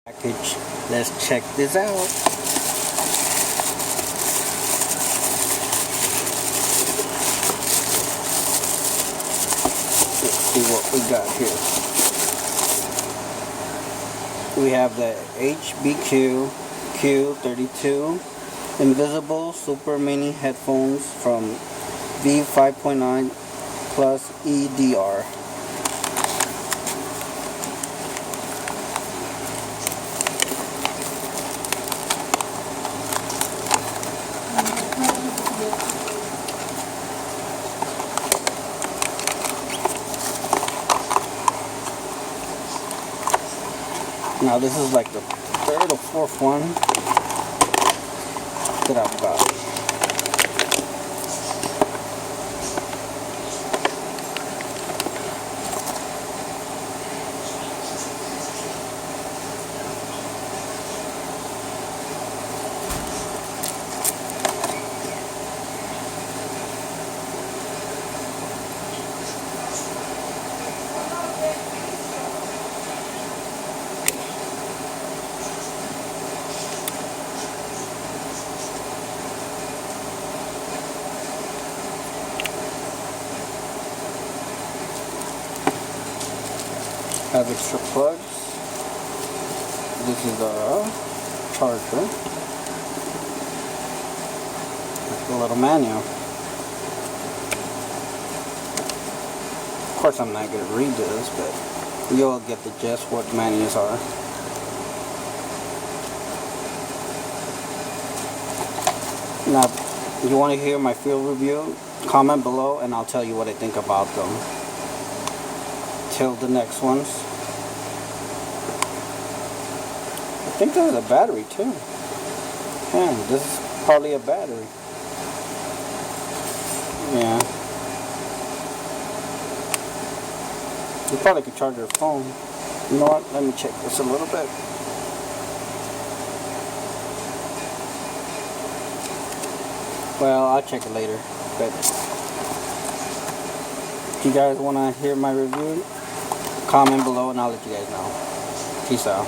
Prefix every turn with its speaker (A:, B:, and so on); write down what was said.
A: Package. Let's check this out. Let's see what we got here. We have the HBQ-Q32 Invisible Super Mini Headphones from V5.9 Plus EDR. Now this is like the third or fourth one that I've got. Have extra plugs. This is a charger. Like a little manual. Of course I'm not going to read this, but you'll get the gist what manuals are. Now, if you want to hear my field review, comment below and I'll tell you what I think about them. Till the next ones. I think there's a battery too. Man, this is probably a battery. Yeah. You probably could charge your phone. You know what? Let me check this a little bit. Well, I'll check it later. But if you guys want to hear my review, comment below and I'll let you guys know. Peace out.